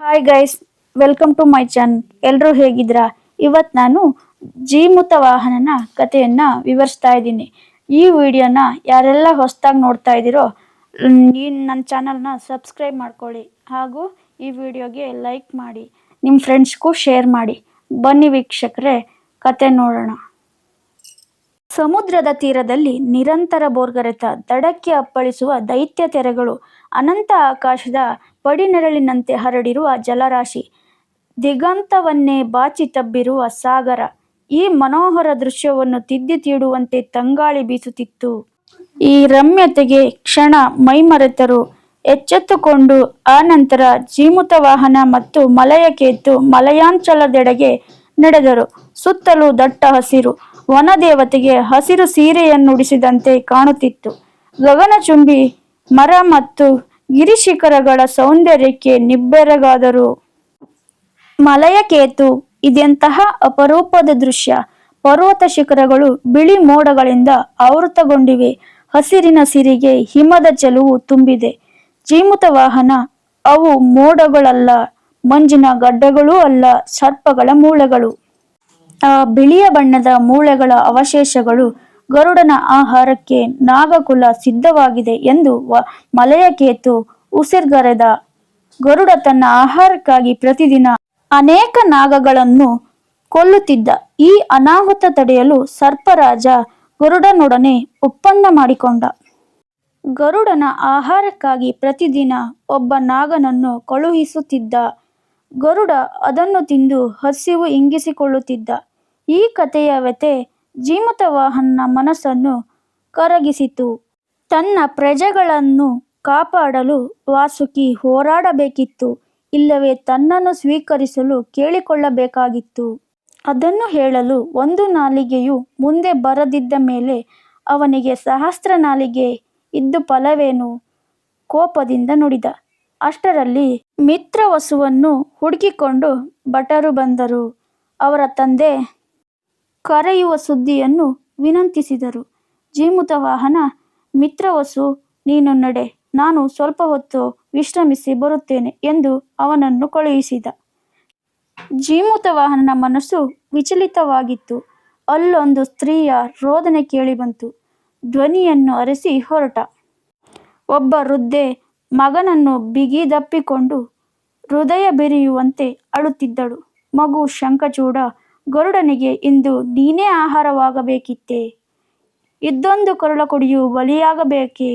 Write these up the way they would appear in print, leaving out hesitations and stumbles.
Hi guys, welcome to my channel. ಎಲ್ಲರೂ ಹೇಗಿದ್ದೀರಾ? ಇವತ್ತು ನಾನು ಜೀಮೂತ ವಾಹನನ ಕಥೆಯನ್ನ ವಿವರಿಸ್ತಾ ಇದ್ದೀನಿ. ಈ ವಿಡಿಯೋನ ಯಾರೆಲ್ಲ ಹೊಸದಾಗಿ ನೋಡ್ತಾ ಇದ್ದೀರೋ ನನ್ನ ಚಾನಲ್ನ ಸಬ್ಸ್ಕ್ರೈಬ್ ಮಾಡ್ಕೊಳ್ಳಿ, ಹಾಗೂ ಈ ವಿಡಿಯೋಗೆ ಲೈಕ್ ಮಾಡಿ, ನಿಮ್ಮ ಫ್ರೆಂಡ್ಸ್ಗೂ ಶೇರ್ ಮಾಡಿ. ಬನ್ನಿ ವೀಕ್ಷಕರೇ, ಕತೆ ನೋಡೋಣ. ಸಮುದ್ರದ ತೀರದಲ್ಲಿ ನಿರಂತರ ಬೋರ್ಗರೆತ ದಡಕ್ಕೆ ಅಪ್ಪಳಿಸುವ ದೈತ್ಯ ತೆರೆಗಳು, ಅನಂತ ಆಕಾಶದ ಪಡಿನೆರಳಿನಂತೆ ಹರಡಿರುವ ಜಲರಾಶಿ, ದಿಗಂತವನ್ನೇ ಬಾಚಿ ತಬ್ಬಿರುವ ಸಾಗರ. ಈ ಮನೋಹರ ದೃಶ್ಯವನ್ನು ತಿದ್ದಿ ತೀಡುವಂತೆ ತಂಗಾಳಿ ಬೀಸುತ್ತಿತ್ತು. ಈ ರಮ್ಯತೆಗೆ ಕ್ಷಣ ಮೈಮರೆತರು. ಎಚ್ಚೆತ್ತುಕೊಂಡು ಆನಂತರ ಜೀಮೂತ ವಾಹನ ಮತ್ತು ಮಲಯಕೇತು ಮಲಯಾಂಚಲದೆಡೆಗೆ ನಡೆದರು. ಸುತ್ತಲೂ ದಟ್ಟ ಹಸಿರು, ವನದೇವತೆಗೆ ಹಸಿರು ಸೀರೆಯನ್ನುಡಿಸಿದಂತೆ ಕಾಣುತ್ತಿತ್ತು. ಗಗನಚುಂಬಿ ಮರ ಮತ್ತು ಗಿರಿಶಿಖರಗಳ ಸೌಂದರ್ಯಕ್ಕೆ ನಿಬ್ಬೆರಗಾದರು. ಮಲಯಕೇತು, ಇದೆಂತಹ ಅಪರೂಪದ ದೃಶ್ಯ! ಪರ್ವತ ಶಿಖರಗಳು ಬಿಳಿ ಮೋಡಗಳಿಂದ ಆವೃತಗೊಂಡಿವೆ. ಹಸಿರಿನ ಸಿರಿಗೆ ಹಿಮದ ಚೆಲುವು ತುಂಬಿದೆ. ಜೀಮೂತ ವಾಹನ, ಅವು ಮೋಡಗಳಲ್ಲ, ಮಂಜಿನ ಗಡ್ಡೆಗಳೂ ಅಲ್ಲ, ಸರ್ಪಗಳ ಮೂಳೆಗಳು. ಆ ಬಿಳಿಯ ಬಣ್ಣದ ಮೂಳೆಗಳ ಅವಶೇಷಗಳು. ಗರುಡನ ಆಹಾರಕ್ಕೆ ನಾಗಕುಲ ಸಿದ್ಧವಾಗಿದೆ ಎಂದು ಮಲಯಕೇತು ಉಸಿರ್ಗರೆದ. ಗರುಡ ತನ್ನ ಆಹಾರಕ್ಕಾಗಿ ಪ್ರತಿದಿನ ಅನೇಕ ನಾಗಗಳನ್ನು ಕೊಲ್ಲುತ್ತಿದ್ದ. ಈ ಅನಾಹುತ ತಡೆಯಲು ಸರ್ಪರಾಜ ಗರುಡನೊಡನೆ ಒಪ್ಪಂದ ಮಾಡಿಕೊಂಡ. ಗರುಡನ ಆಹಾರಕ್ಕಾಗಿ ಪ್ರತಿದಿನ ಒಬ್ಬ ನಾಗನನ್ನು ಕಳುಹಿಸುತ್ತಿದ್ದ. ಗರುಡ ಅದನ್ನು ತಿಂದು ಹಸಿವು ಇಂಗಿಸಿಕೊಳ್ಳುತ್ತಿದ್ದ. ಈ ಕಥೆಯ ವ್ಯಥೆ ಜೀಮೂತ ವಾಹನನ ಮನಸ್ಸನ್ನು ಕರಗಿಸಿತು. ತನ್ನ ಪ್ರಜೆಗಳನ್ನು ಕಾಪಾಡಲು ವಾಸುಕಿ ಹೋರಾಡಬೇಕಿತ್ತು, ಇಲ್ಲವೇ ತನ್ನನ್ನು ಸ್ವೀಕರಿಸಲು ಕೇಳಿಕೊಳ್ಳಬೇಕಾಗಿತ್ತು. ಅದನ್ನು ಹೇಳಲು ಒಂದು ನಾಲಿಗೆಯೂ ಮುಂದೆ ಬರದಿದ್ದ ಮೇಲೆ ಅವನಿಗೆ ಸಹಸ್ರ ನಾಲಿಗೆ ಇದ್ದು ಫಲವೇನು? ಕೋಪದಿಂದ ನುಡಿದ. ಅಷ್ಟರಲ್ಲಿ ಮಿತ್ರವಸುವನ್ನು ಹುಡುಕಿಕೊಂಡು ಭಟರು ಬಂದರು. ಅವರ ತಂದೆ ಕರೆಯುವ ಸುದ್ದಿಯನ್ನು ವಿನಂತಿಸಿದರು. ಜೀಮೂತ ವಾಹನ, ಮಿತ್ರವಸು, ನೀನು ನಡೆ, ನಾನು ಸ್ವಲ್ಪ ಹೊತ್ತು ವಿಶ್ರಮಿಸಿ ಬರುತ್ತೇನೆ ಎಂದು ಅವನನ್ನು ಕಳುಹಿಸಿದ. ಜೀಮೂತ ವಾಹನನ ಮನಸ್ಸು ವಿಚಲಿತವಾಗಿತ್ತು. ಅಲ್ಲೊಂದು ಸ್ತ್ರೀಯ ರೋದನೆ ಕೇಳಿಬಂತು. ಧ್ವನಿಯನ್ನು ಅರಸಿ ಹೊರಟ ಒಬ್ಬ ವೃದ್ಧೆ ಮಗನನ್ನು ಬಿಗಿದಪ್ಪಿಕೊಂಡು ಹೃದಯ ಬೆರೆಯುವಂತೆ ಅಳುತ್ತಿದ್ದಳು. ಮಗು ಶಂಖಚೂಡ, ಗರುಡನಿಗೆ ಇಂದು ನೀನೇ ಆಹಾರವಾಗಬೇಕಿತ್ತೇ? ಇದ್ದೊಂದು ಕರುಳಕೊಡಿಯೂ ಬಲಿಯಾಗಬೇಕೇ?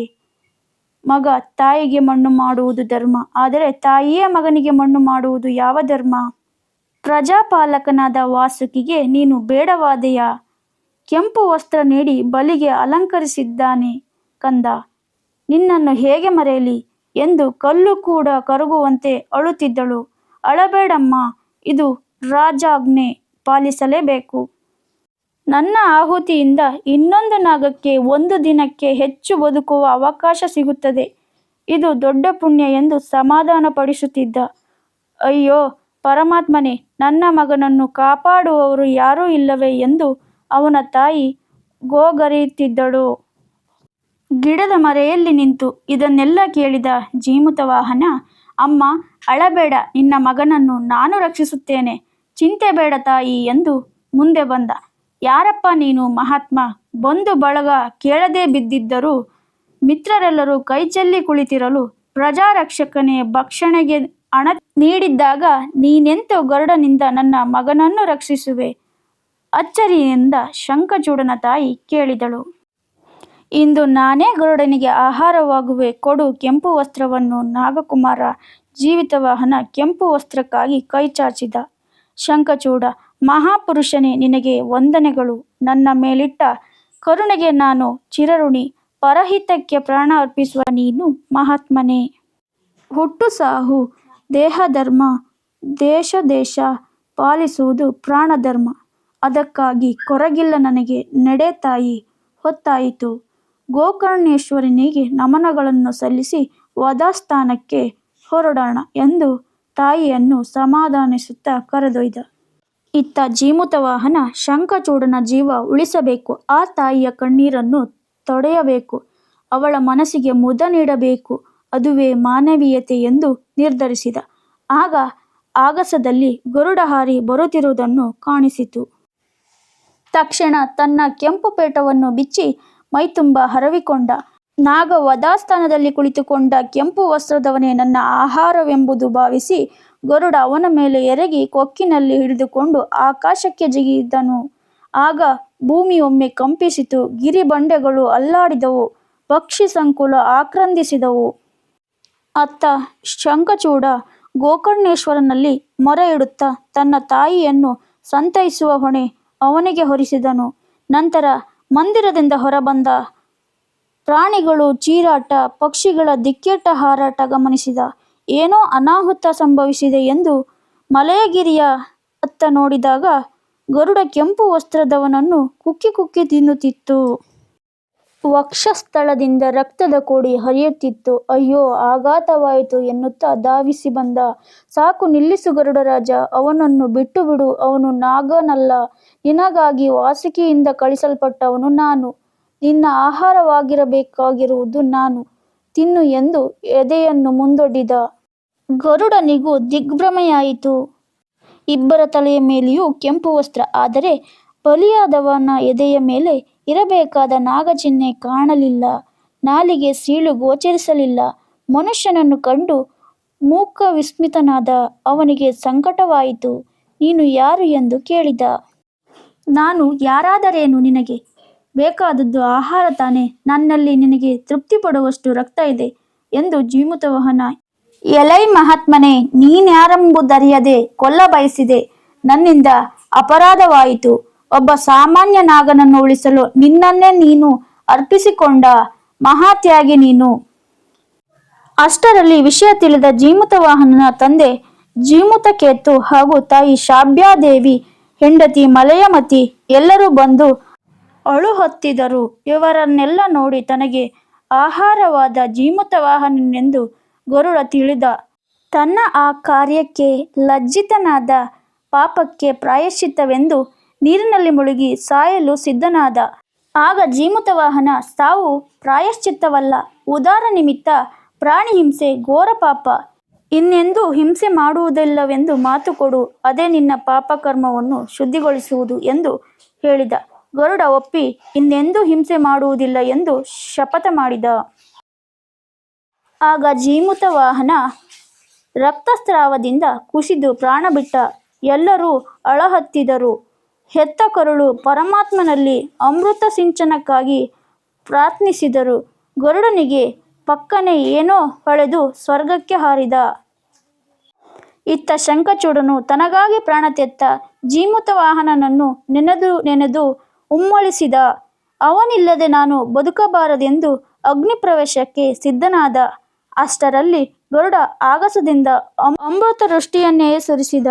ಮಗ ತಾಯಿಗೆ ಮಣ್ಣು ಮಾಡುವುದು ಧರ್ಮ, ಆದರೆ ತಾಯಿಯೇ ಮಗನಿಗೆ ಮಣ್ಣು ಮಾಡುವುದು ಯಾವ ಧರ್ಮ? ಪ್ರಜಾಪಾಲಕನಾದ ವಾಸುಕಿಗೆ ನೀನು ಬೇಡವಾದೆಯಾ? ಕೆಂಪು ವಸ್ತ್ರ ನೀಡಿ ಬಲಿಗೆ ಅಲಂಕರಿಸಿದ್ದಾನೆ ಕಂದ, ನಿನ್ನನ್ನು ಹೇಗೆ ಮರೆಯಲಿ ಎಂದು ಕಲ್ಲು ಕೂಡ ಕರಗುವಂತೆ ಅಳುತ್ತಿದ್ದಳು. ಅಳಬೇಡಮ್ಮ, ಇದು ರಾಜಾಜ್ಞೆ, ಪಾಲಿಸಲೇಬೇಕು. ನನ್ನ ಆಹುತಿಯಿಂದ ಇನ್ನೊಂದು ನಾಗಕ್ಕೆ ಒಂದು ದಿನಕ್ಕೆ ಹೆಚ್ಚು ಬದುಕುವ ಅವಕಾಶ ಸಿಗುತ್ತದೆ. ಇದು ದೊಡ್ಡ ಪುಣ್ಯ ಎಂದು ಸಮಾಧಾನಪಡಿಸುತ್ತಿದ್ದ. ಅಯ್ಯೋ ಪರಮಾತ್ಮನೇ, ನನ್ನ ಮಗನನ್ನು ಕಾಪಾಡುವವರು ಯಾರೂ ಇಲ್ಲವೇ ಎಂದು ಅವನ ತಾಯಿ ಗೋಗರೆಯುತ್ತಿದ್ದಳು. ಗಿಡದ ಮರೆಯಲ್ಲಿ ನಿಂತು ಇದನ್ನೆಲ್ಲ ಕೇಳಿದ ಜೀಮೂತ ವಾಹನ, ಅಮ್ಮ ಅಳಬೇಡ, ನಿನ್ನ ಮಗನನ್ನು ನಾನು ರಕ್ಷಿಸುತ್ತೇನೆ, ಚಿಂತೆ ಬೇಡ ತಾಯಿ ಎಂದು ಮುಂದೆ ಬಂದ. ಯಾರಪ್ಪ ನೀನು ಮಹಾತ್ಮ? ಬಂಧು ಬಳಗ ಕೇಳದೆ ಬಿದ್ದಿದ್ದರೂ ಮಿತ್ರರೆಲ್ಲರೂ ಕೈಚೆಲ್ಲಿ ಕುಳಿತಿರಲು ಪ್ರಜಾರಕ್ಷಕನೇ ಭಕ್ಷಣೆಗೆ ಹಣ ನೀಡಿದ್ದಾಗ ನೀನೆಂತು ಗರುಡನಿಂದ ನನ್ನ ಮಗನನ್ನು ರಕ್ಷಿಸುವೆ? ಅಚ್ಚರಿಯಿಂದ ಶಂಖಚೂಡನ ತಾಯಿ ಕೇಳಿದಳು. ಇಂದು ನಾನೇ ಗರುಡನಿಗೆ ಆಹಾರವಾಗುವೆ, ಕೊಡು ಕೆಂಪು ವಸ್ತ್ರವನ್ನು. ನಾಗಕುಮಾರ ಜೀಮೂತ ವಾಹನ ಕೆಂಪು ವಸ್ತ್ರಕ್ಕಾಗಿ ಕೈಚಾಚಿದ. ಶಂಖಚೂಡ, ಮಹಾಪುರುಷನೇ, ನಿನಗೆ ವಂದನೆಗಳು. ನನ್ನ ಮೇಲಿಟ್ಟ ಕರುಣೆಗೆ ನಾನು ಚಿರಋಣಿ. ಪರಹಿತಕ್ಕೆ ಪ್ರಾಣ ಅರ್ಪಿಸುವ ನೀನು ಮಹಾತ್ಮನೇ. ಹುಟ್ಟು ಸಾವು ದೇಹಧರ್ಮ, ದೇಶ ಪಾಲಿಸುವುದು ಪ್ರಾಣಧರ್ಮ. ಅದಕ್ಕಾಗಿ ಕೊರಗಿಲ್ಲ ನನಗೆ. ನಡೆ ತಾಯಿ, ಹೊತ್ತಾಯಿತು. ಗೋಕರ್ಣೇಶ್ವರನಿಗೆ ನಮನಗಳನ್ನು ಸಲ್ಲಿಸಿ ವಧಾಸ್ಥಾನಕ್ಕೆ ಹೊರಡೋಣ ಎಂದು ತಾಯಿಯನ್ನು ಸಮಾಧಾನಿಸುತ್ತಾ ಕರೆದೊಯ್ದ. ಇತ್ತ ಜೀಮೂತ ವಾಹನ ಶಂಖಚೂಡನ ಜೀವ ಉಳಿಸಬೇಕು, ಆ ತಾಯಿಯ ಕಣ್ಣೀರನ್ನು ತೊಡೆಯಬೇಕು, ಅವಳ ಮನಸ್ಸಿಗೆ ಮುದ ನೀಡಬೇಕು, ಅದುವೇ ಮಾನವೀಯತೆ ಎಂದು ನಿರ್ಧರಿಸಿದ. ಆಗ ಆಗಸದಲ್ಲಿ ಗರುಡ ಹಾರಿ ಬರುತ್ತಿರುವುದನ್ನು ಕಾಣಿಸಿತು. ತಕ್ಷಣ ತನ್ನ ಕೆಂಪು ಪೇಟವನ್ನು ಬಿಚ್ಚಿ ಮೈತುಂಬ ಹರವಿಕೊಂಡ. ನಾಗ ವಧಾಸ್ಥಾನದಲ್ಲಿ ಕುಳಿತುಕೊಂಡ ಕೆಂಪು ವಸ್ತ್ರದವನೇ ನನ್ನ ಆಹಾರವೆಂಬುದು ಭಾವಿಸಿ ಗರುಡ ಅವನ ಮೇಲೆ ಎರಗಿ ಕೊಕ್ಕಿನಲ್ಲಿ ಹಿಡಿದುಕೊಂಡು ಆಕಾಶಕ್ಕೆ ಜಿಗಿದನು. ಆಗ ಭೂಮಿ ಒಮ್ಮೆ ಕಂಪಿಸಿತು, ಗಿರಿಬಂಡೆಗಳು ಅಲ್ಲಾಡಿದವು, ಪಕ್ಷಿ ಸಂಕುಲ ಆಕ್ರಂದಿಸಿದವು. ಅತ್ತ ಶಂಖಚೂಡ ಗೋಕರ್ಣೇಶ್ವರನಲ್ಲಿ ಮೊರೆ ಇಡುತ್ತಾ ತನ್ನ ತಾಯಿಯನ್ನು ಸಂತೈಸುವ ಹೊಣೆ ಅವನಿಗೆ ಹೊರಿಸಿದನು. ನಂತರ ಮಂದಿರದಿಂದ ಹೊರಬಂದ ಪ್ರಾಣಿಗಳು ಚೀರಾಟ, ಪಕ್ಷಿಗಳ ದಿಕ್ಕೆಟ್ಟ ಹಾರಾಟ ಗಮನಿಸಿದ. ಏನೋ ಅನಾಹುತ ಸಂಭವಿಸಿದೆ ಎಂದು ಮಲಯಗಿರಿಯ ಅತ್ತ ನೋಡಿದಾಗ ಗರುಡ ಕೆಂಪು ವಸ್ತ್ರದವನನ್ನು ಕುಕ್ಕಿ ಕುಕ್ಕಿ ತಿನ್ನುತ್ತಿತ್ತು. ವಕ್ಷಸ್ಥಳದಿಂದ ರಕ್ತದ ಕೋಡಿ ಹರಿಯುತ್ತಿತ್ತು. ಅಯ್ಯೋ, ಆಘಾತವಾಯಿತು ಎನ್ನುತ್ತಾ ಧಾವಿಸಿ ಬಂದ. ಸಾಕು ನಿಲ್ಲಿಸು ಗರುಡರಾಜ, ಅವನನ್ನು ಬಿಟ್ಟು ಬಿಡು, ಅವನು ನಾಗನಲ್ಲ, ನಿನಗಾಗಿ ವಾಸುಕಿಯಿಂದ ಕಳಿಸಲ್ಪಟ್ಟವನು ನಾನು, ನಿನ್ನ ಆಹಾರವಾಗಿರಬೇಕಾಗಿರುವುದು ನಾನು, ತಿನ್ನು ಎಂದು ಎದೆಯನ್ನು ಮುಂದೊಡ್ಡಿದ. ಗರುಡನಿಗೂ ದಿಗ್ಭ್ರಮೆಯಾಯಿತು. ಇಬ್ಬರ ತಲೆಯ ಮೇಲೆಯೂ ಕೆಂಪು ವಸ್ತ್ರ, ಆದರೆ ಬಲಿಯಾದವನ ಎದೆಯ ಮೇಲೆ ಇರಬೇಕಾದ ನಾಗಚಿಹ್ನೆ ಕಾಣಲಿಲ್ಲ. ನಾಲಿಗೆ ಸೀಳು ಗೋಚರಿಸಲಿಲ್ಲ. ಮನುಷ್ಯನನ್ನು ಕಂಡು ಮೂಕ ವಿಸ್ಮಿತನಾದ ಅವನಿಗೆ ಸಂಕಟವಾಯಿತು. ನೀನು ಯಾರು ಎಂದು ಕೇಳಿದ. ನಾನು ಯಾರಾದರೇನು, ನಿನಗೆ ಬೇಕಾದದ್ದು ಆಹಾರ ತಾನೆ, ನನ್ನಲ್ಲಿ ನಿನಗೆ ತೃಪ್ತಿಪಡುವಷ್ಟು ರಕ್ತ ಇದೆ ಎಂದು ಜೀಮೂತವಾಹನ. ಎಲೈ ಮಹಾತ್ಮನೇ, ನೀನ್ಯಾರೆಂಬುದರಿಯದೆ ಕೊಲ್ಲ ಬಯಸಿದೆ. ನನ್ನಿಂದ ಅಪರಾಧವಾಯಿತು. ಒಬ್ಬ ಸಾಮಾನ್ಯ ನಾಗನನ್ನು ಉಳಿಸಲು ನಿನ್ನನ್ನೇ ನೀನು ಅರ್ಪಿಸಿಕೊಂಡ ಮಹಾತ್ಯಾಗಿ ನೀನು. ಅಷ್ಟರಲ್ಲಿ ವಿಷಯ ತಿಳಿದ ಜೀಮೂತವಾಹನನ ತಂದೆ ಜೀಮೂತಕೇತು ಹಾಗೂ ತಾಯಿ ಶಾಬ್ಯಾದೇವಿ, ಹೆಂಡತಿ ಮಲಯಮತಿ ಎಲ್ಲರೂ ಬಂದು ಅಳುಹತ್ತಿದರು. ಇವರನ್ನೆಲ್ಲ ನೋಡಿ ತನಗೆ ಆಹಾರವಾದ ಜೀಮೂತವಾಹನನೆಂದು ಗರುಡ ತಿಳಿದ. ತನ್ನ ಆ ಕಾರ್ಯಕ್ಕೆ ಲಜ್ಜಿತನಾದ. ಪಾಪಕ್ಕೆ ಪ್ರಾಯಶ್ಚಿತ್ತವೆಂದು ನೀರಿನಲ್ಲಿ ಮುಳುಗಿ ಸಾಯಲು ಸಿದ್ಧನಾದ. ಆಗ ಜೀಮೂತವಾಹನ, ಸಾವು ಪ್ರಾಯಶ್ಚಿತ್ತವಲ್ಲ, ಉದಾರ ನಿಮಿತ್ತ. ಪ್ರಾಣಿ ಹಿಂಸೆ ಘೋರ ಪಾಪ. ಇನ್ನೆಂದೂ ಹಿಂಸೆ ಮಾಡುವುದಿಲ್ಲವೆಂದು ಮಾತು ಕೊಡು, ಅದೇ ನಿನ್ನ ಪಾಪಕರ್ಮವನ್ನು ಶುದ್ಧಿಗೊಳಿಸುವುದು ಎಂದು ಹೇಳಿದ. ಗರುಡ ಒಪ್ಪಿ ಇನ್ನೆಂದೂ ಹಿಂಸೆ ಮಾಡುವುದಿಲ್ಲ ಎಂದು ಶಪಥ ಮಾಡಿದ. ಆಗ ಜೀಮೂತವಾಹನ ರಕ್ತಸ್ರಾವದಿಂದ ಕುಸಿದು ಪ್ರಾಣ ಬಿಟ್ಟ. ಎಲ್ಲರೂ ಅಳಹತ್ತಿದರು. ಹೆತ್ತ ಕರುಳು ಪರಮಾತ್ಮನಲ್ಲಿ ಅಮೃತ ಸಿಂಚನಕ್ಕಾಗಿ ಪ್ರಾರ್ಥಿಸಿದರು. ಗರುಡನಿಗೆ ಪಕ್ಕನೆ ಏನೋ ಹೊಳೆದು ಸ್ವರ್ಗಕ್ಕೆ ಹಾರಿದ. ಇತ್ತ ಶಂಖಚೂಡನು ತನಗಾಗಿ ಪ್ರಾಣ ತೆತ್ತ ಜೀಮೂತವಾಹನನನ್ನು ನೆನೆದು ಉಮ್ಮಳಿಸಿದ. ಅವನಿಲ್ಲದೆ ನಾನು ಬದುಕಬಾರದೆಂದು ಅಗ್ನಿಪ್ರವೇಶಕ್ಕೆ ಸಿದ್ಧನಾದ. ಅಷ್ಟರಲ್ಲಿ ಗರುಡ ಆಗಸದಿಂದ ಅಮೃತವೃಷ್ಟಿಯನ್ನೇ ಸುರಿಸಿದ.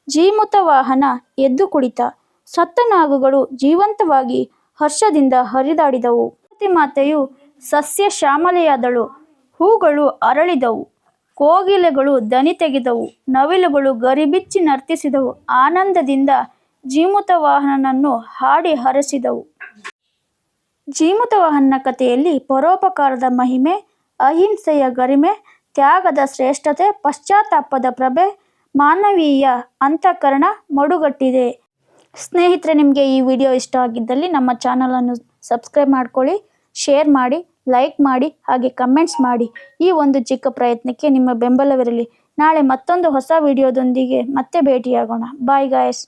ಜೀಮೂತವಾಹನ ಎದ್ದು ಕುಳಿತ. ಸತ್ತ ನಾಗುಗಳು ಜೀವಂತವಾಗಿ ಹರ್ಷದಿಂದ ಹರಿದಾಡಿದವು. ಮಾತೆಯು ಸಸ್ಯ ಶ್ಯಾಮಲೆಯಾದಳು. ಹೂಗಳು ಅರಳಿದವು. ಕೋಗಿಲೆಗಳು ದನಿ ತೆಗೆದವು. ನವಿಲುಗಳು ಗರಿಬಿಚ್ಚಿ ನರ್ತಿಸಿದವು. ಆನಂದದಿಂದ ಜೀಮೂತವಾಹನನನ್ನು ಹಾಡಿ ಹರಸಿದವು. ಜೀಮೂತವಾಹನನ ಕಥೆಯಲ್ಲಿ ಪರೋಪಕಾರದ ಮಹಿಮೆ, ಅಹಿಂಸೆಯ ಗರಿಮೆ, ತ್ಯಾಗದ ಶ್ರೇಷ್ಠತೆ, ಪಶ್ಚಾತ್ತಾಪದ ಪ್ರಭೆ, ಮಾನವೀಯ ಅಂತಃಕರಣ ಮಡುಗಟ್ಟಿದೆ. ಸ್ನೇಹಿತರೆ, ನಿಮಗೆ ಈ ವಿಡಿಯೋ ಇಷ್ಟ ಆಗಿದ್ದಲ್ಲಿ ನಮ್ಮ ಚಾನಲನ್ನು ಸಬ್ಸ್ಕ್ರೈಬ್ ಮಾಡ್ಕೊಳ್ಳಿ, ಶೇರ್ ಮಾಡಿ, ಲೈಕ್ ಮಾಡಿ, ಹಾಗೆ ಕಮೆಂಟ್ಸ್ ಮಾಡಿ. ಈ ಒಂದು ಚಿಕ್ಕ ಪ್ರಯತ್ನಕ್ಕೆ ನಿಮ್ಮ ಬೆಂಬಲವಿರಲಿ. ನಾಳೆ ಮತ್ತೊಂದು ಹೊಸ ವಿಡಿಯೋದೊಂದಿಗೆ ಮತ್ತೆ ಭೇಟಿಯಾಗೋಣ. Bye guys.